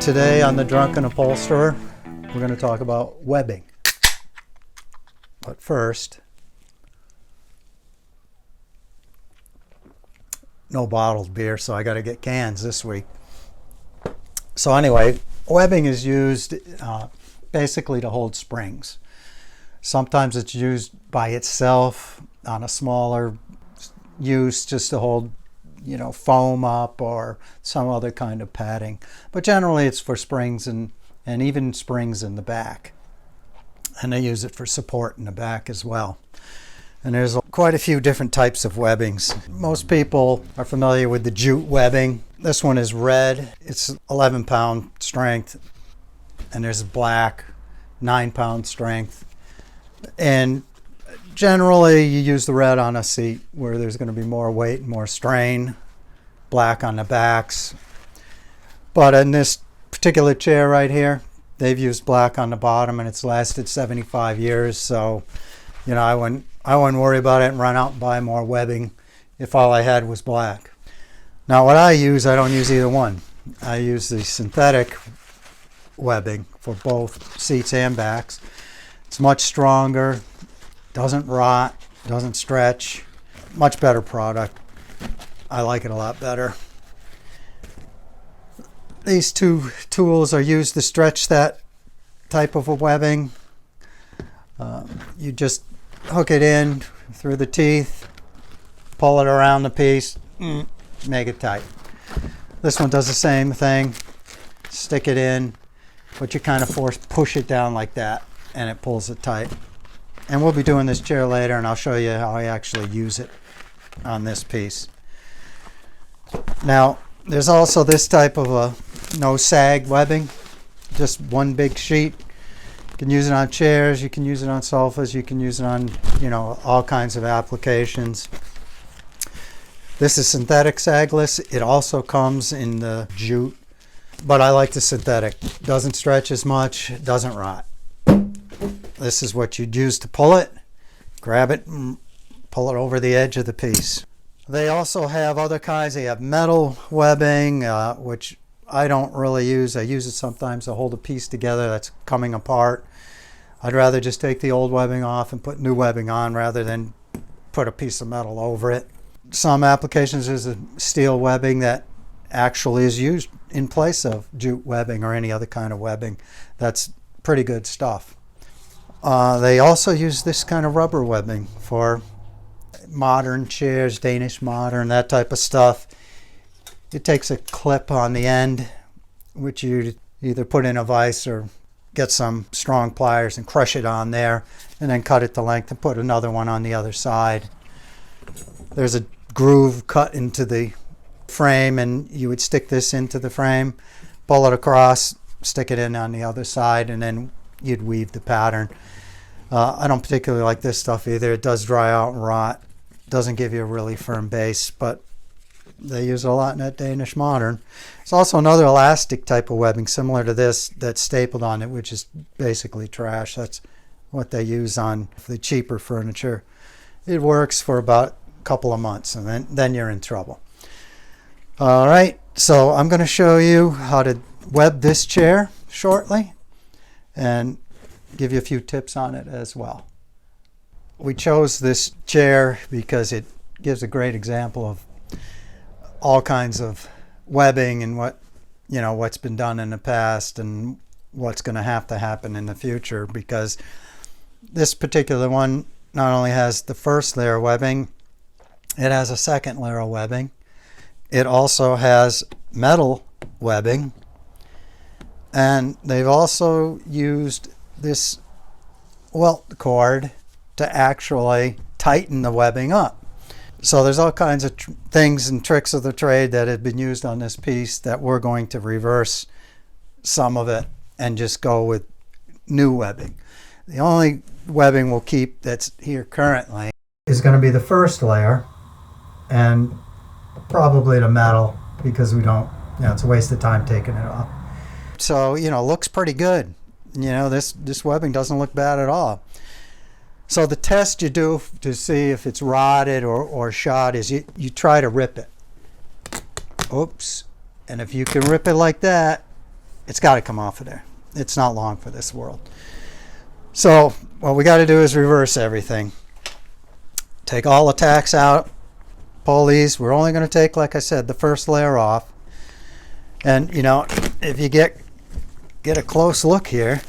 Today on the Drunken Upholsterer, we're going to talk about webbing. But first, no bottled beer, so I got to get cans this week. So anyway, webbing is used basically to hold springs. Sometimes it's used by itself on a smaller use just to hold, foam up or some other kind of padding. But generally it's for springs and even springs in the back. And they use it for support in the back as well. And there's quite a few different types of webbings. Most people are familiar with the Jute webbing. This one is red. It's 11-pound strength. And there's black, 9-pound strength. And generally you use the red on a seat where there's going to be more weight and more strain. Black on the backs. But in this particular chair right here, they've used black on the bottom, and it's lasted 75 years. So, I wouldn't worry about it and run out and buy more webbing if all I had was black. Now what I don't use either one. I use the synthetic webbing for both seats and backs. It's much stronger, doesn't rot, doesn't stretch. Much better product. I like it a lot better. These two tools are used to stretch that type of a webbing. You just hook it in through the teeth, pull it around the piece, make it tight. This one does the same thing. Stick it in, but you kind of push it down like that, and it pulls it tight. And we'll be doing this chair later, and I'll show you how I actually use it on this piece. Now, there's also this type of a no sag webbing, just one big sheet. You can use it on chairs, you can use it on sofas, you can use it on, all kinds of applications. This is synthetic sagless. It also comes in the Jute, but I like the synthetic. Doesn't stretch as much, doesn't rot. This is what you'd use to pull it, grab it, and pull it over the edge of the piece. They also have other kinds. They have metal webbing, which I don't really use. I use it sometimes to hold a piece together that's coming apart. I'd rather just take the old webbing off and put new webbing on rather than put a piece of metal over it. Some applications there's a steel webbing that actually is used in place of Jute webbing or any other kind of webbing. That's pretty good stuff. They also use this kind of rubber webbing for modern chairs, Danish modern, that type of stuff. It takes a clip on the end, which you either put in a vise or get some strong pliers and crush it on there, and then cut it to length and put another one on the other side. There's a groove cut into the frame, and you would stick this into the frame, pull it across, stick it in on the other side, and then you'd weave the pattern. I don't particularly like this stuff either. It does dry out and rot. Doesn't give you a really firm base, but they use it a lot in that Danish modern. There's also another elastic type of webbing similar to this that's stapled on it, which is basically trash. That's what they use on the cheaper furniture. It works for about a couple of months, and then you're in trouble. All right, so I'm going to show you how to web this chair shortly and give you a few tips on it as well. We chose this chair because it gives a great example of all kinds of webbing and what's been done in the past and what's going to have to happen in the future, because this particular one not only has the first layer of webbing, it has a second layer of webbing. It also has metal webbing, and they've also used this welt cord to actually tighten the webbing up. So there's all kinds of things and tricks of the trade that have been used on this piece that we're going to reverse some of it and just go with new webbing. The only webbing we'll keep that's here currently is going to be the first layer, and probably the metal, because we don't, it's a waste of time taking it off. So, looks pretty good. This webbing doesn't look bad at all. So the test you do to see if it's rotted or shot is you try to rip it. Oops. And if you can rip it like that, it's got to come off of there. It's not long for this world. So what we got to do is reverse everything. Take all the tacks out, pull these. We're only going to take, like I said, the first layer off. And you know, if you get a close look here,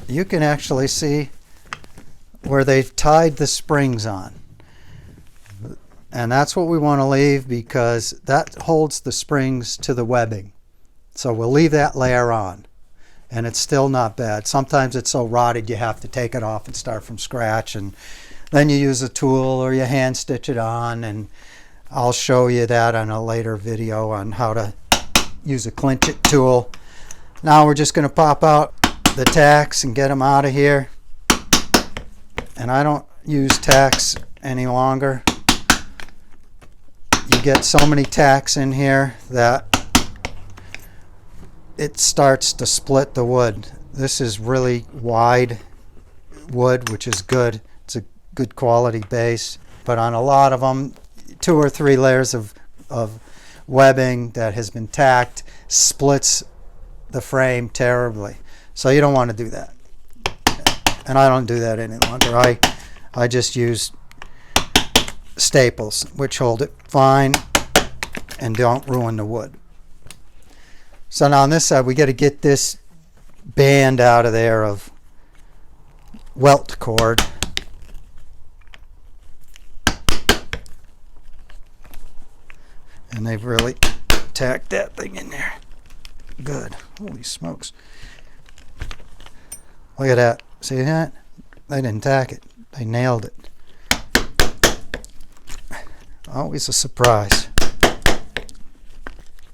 you can actually see where they've tied the springs on. And that's what we want to leave, because that holds the springs to the webbing. So we'll leave that layer on, and it's still not bad. Sometimes it's so rotted you have to take it off and start from scratch, and then you use a tool or you hand stitch it on, and I'll show you that on a later video on how to use a clinch it tool. Now we're just going to pop out the tacks and get them out of here. And I don't use tacks any longer. You get so many tacks in here that it starts to split the wood. This is really wide wood, which is good. It's a good quality base. But on a lot of them, 2 or 3 layers of webbing that has been tacked splits the frame terribly. So you don't want to do that. And I don't do that any longer. I just use staples, which hold it fine and don't ruin the wood. So now on this side, we got to get this band out of there of welt cord. And they've really tacked that thing in there. Good. Holy smokes. Look at that. See that? They didn't tack it. They nailed it. Always a surprise.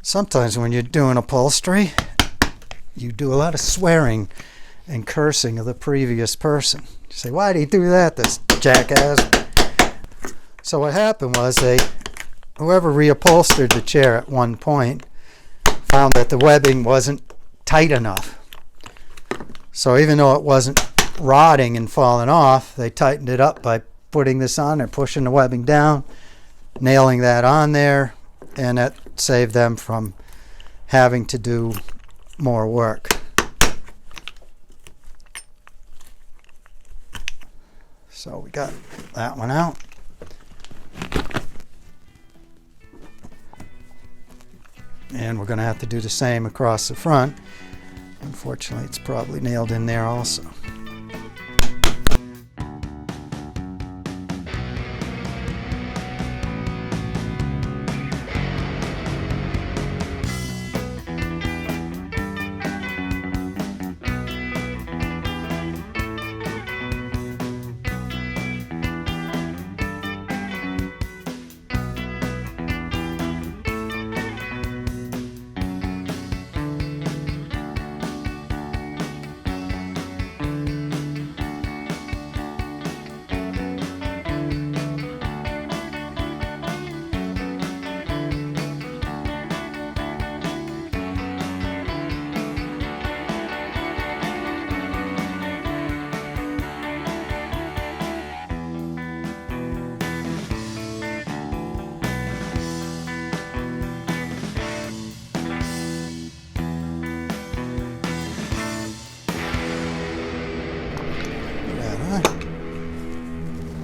Sometimes when you're doing upholstery, you do a lot of swearing and cursing of the previous person. You say, why did he do that, this jackass? So what happened was whoever reupholstered the chair at one point found that the webbing wasn't tight enough. So even though it wasn't rotting and falling off, they tightened it up by putting this on there, pushing the webbing down, nailing that on there, and that saved them from having to do more work. So we got that one out. And we're going to have to do the same across the front. Unfortunately, it's probably nailed in there also.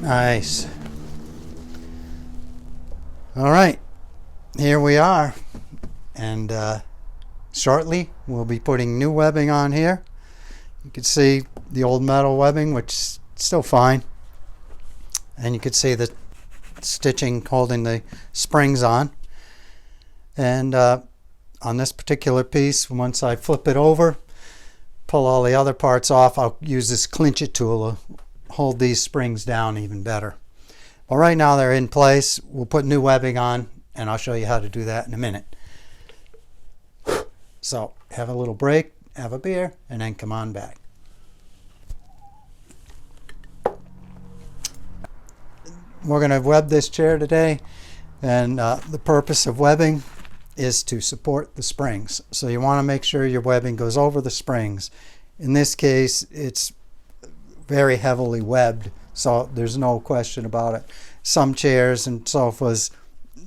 Nice. All right, here we are, and shortly we'll be putting new webbing on here. You can see the old metal webbing, which is still fine, and you can see the stitching holding the springs on. And on this particular piece, once I flip it over, pull all the other parts off, I'll use this clinch it tool to hold these springs down even better. Well, right now they're in place. We'll put new webbing on, and I'll show you how to do that in a minute. So have a little break, have a beer, and then come on back. We're going to web this chair today, and the purpose of webbing is to support the springs. So you want to make sure your webbing goes over the springs. In this case, it's very heavily webbed, so there's no question about it. Some chairs and sofas,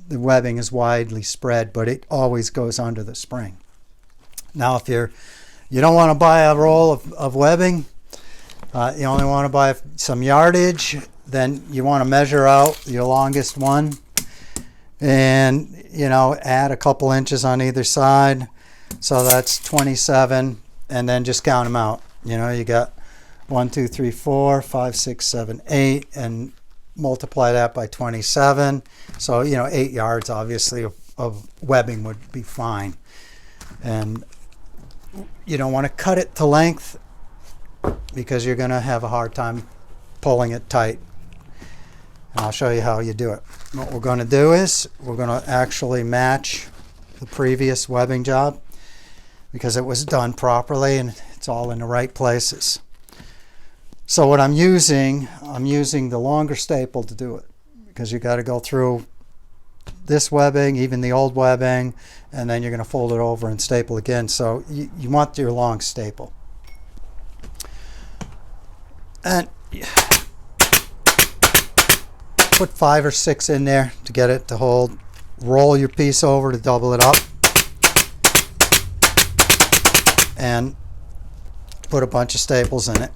the webbing is widely spread, but it always goes under the spring. Now if you don't want to buy a roll of webbing, you only want to buy some yardage, then you want to measure out your longest one and add a couple inches on either side. So that's 27, and then just count them out. You got 1, 2, 3, 4, 5, 6, 7, 8, and multiply that by 27. So 8 yards obviously of webbing would be fine. And you don't want to cut it to length because you're going to have a hard time pulling it tight. And I'll show you how you do it. What we're going to do is we're going to actually match the previous webbing job because it was done properly and it's all in the right places. So what I'm using the longer staple to do it, because you got to go through this webbing, even the old webbing, and then you're going to fold it over and staple again. So you want your long staple. And put 5 or 6 in there to get it to hold. Roll your piece over to double it up. And put a bunch of staples in it.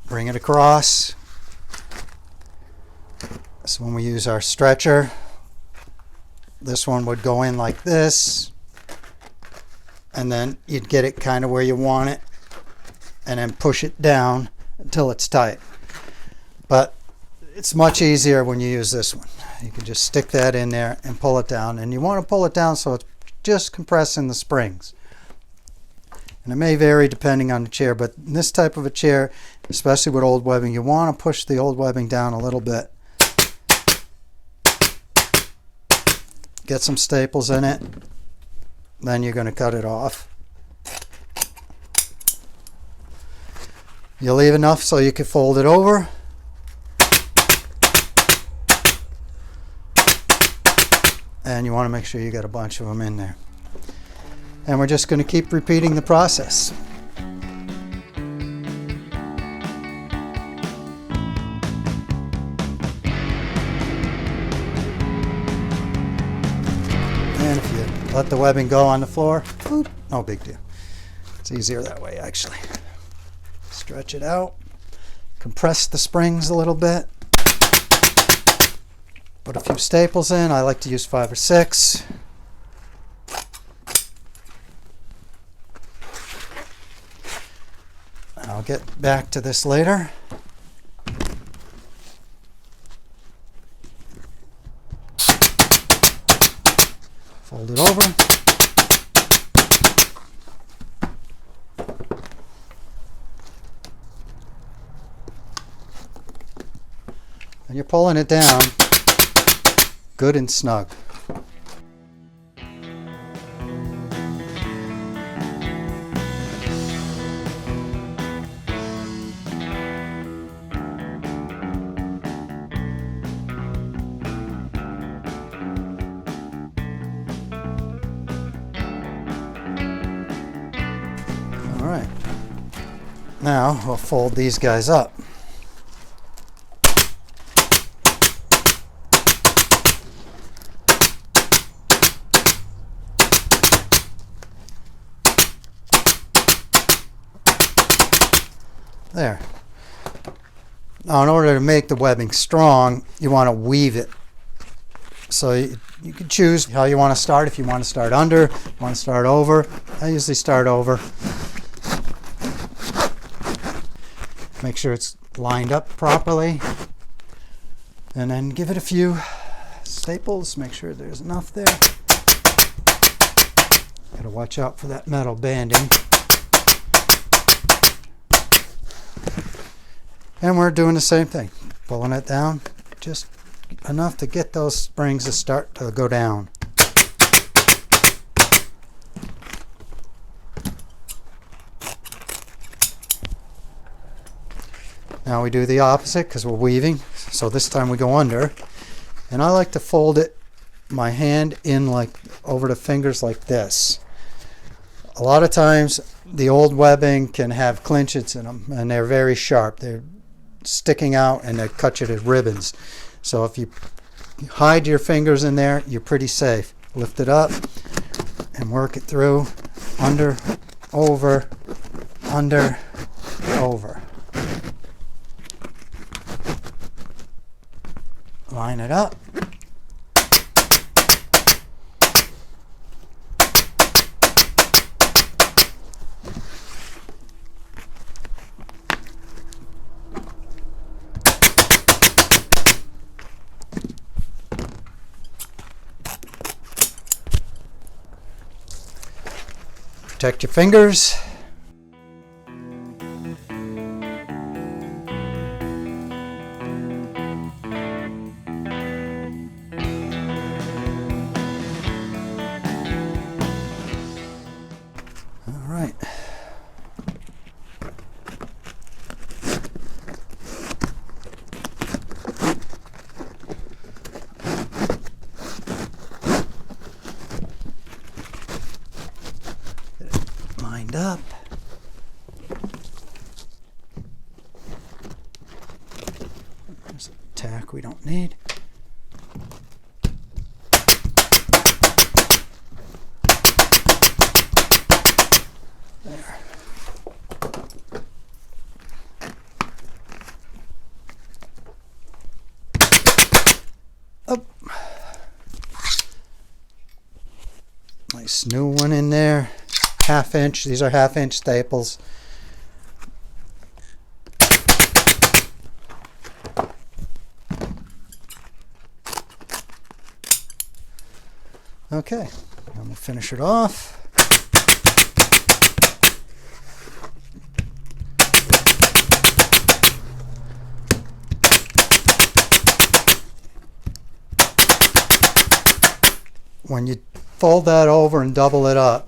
Bring it across. So when we use our stretcher, this one would go in like this, and then you'd get it kind of where you want it, and then push it down until it's tight. But it's much easier when you use this one. You can just stick that in there and pull it down, and you want to pull it down so it's just compressing the springs. And it may vary depending on the chair, but in this type of a chair, especially with old webbing, you want to push the old webbing down a little bit. Get some staples in it, then you're going to cut it off. You leave enough so you can fold it over. And you want to make sure you got a bunch of them in there. And we're just going to keep repeating the process. And if you let the webbing go on the floor, whoop, no big deal. It's easier that way, actually. Stretch it out, compress the springs a little bit, put a few staples in. I like to use 5 or 6. I'll get back to this later. Fold it over. And you're pulling it down good and snug. All right. Now we'll fold these guys up. There. Now in order to make the webbing strong, you want to weave it. So you can choose how you want to start. If you want to start under, you want to start over. I usually start over. Make sure it's lined up properly. And then give it a few staples. Make sure there's enough there. Gotta watch out for that metal banding. And we're doing the same thing, pulling it down just enough to get those springs to start to go down. Now we do the opposite because we're weaving, so this time we go under. And I like to fold it, my hand in like over the fingers like this. A lot of times the old webbing can have clinches in them, and they're very sharp. They're sticking out and they cut you to ribbons. So if you hide your fingers in there, you're pretty safe. Lift it up, and work it through. Under, over, under, over. Line it up. Protect your fingers. All right. Lined up. There's a tack we don't need. There. Up. Nice new one in there. 1/2 inch. These are 1/2 inch staples. Okay, I'm going to finish it off. When you fold that over and double it up,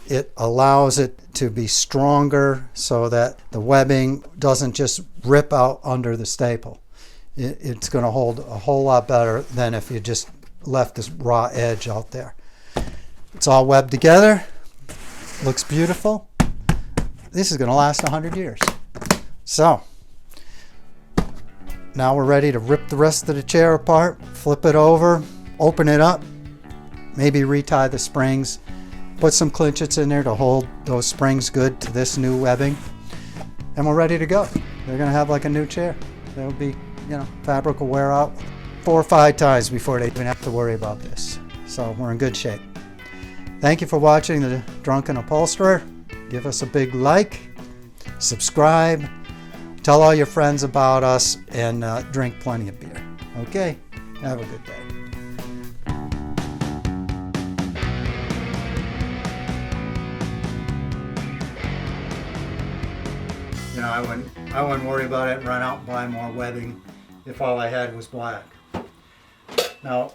it allows it to be stronger so that the webbing doesn't just rip out under the staple. It's going to hold a whole lot better than if you just left this raw edge out there. It's all webbed together. Looks beautiful. This is going to last 100 years. So, now we're ready to rip the rest of the chair apart, flip it over, open it up, maybe retie the springs. Put some clinchets in there to hold those springs good to this new webbing. And we're ready to go. They're going to have like a new chair. They'll be, fabric will wear out 4 or 5 times before they even have to worry about this. So we're in good shape. Thank you for watching the Drunken Upholsterer. Give us a big like, subscribe, tell all your friends about us, and drink plenty of beer. Okay? Have a good day. I wouldn't worry about it and run out and buy more webbing if all I had was black. Now,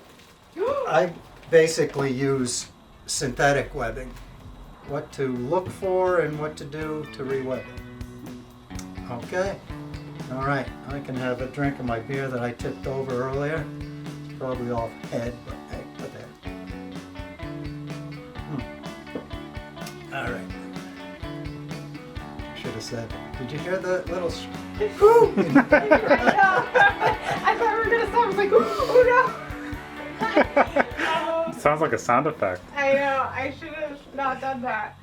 I basically use synthetic webbing. What to look for and what to do to re-web it. Okay? All right, I can have a drink of my beer that I tipped over earlier. It's probably off head, but hey, what the heck. All right. Should have said, did you hear the little whoo? I thought we were going to stop. I was like, oh no. Sounds like a sound effect. I know. I should have not done that.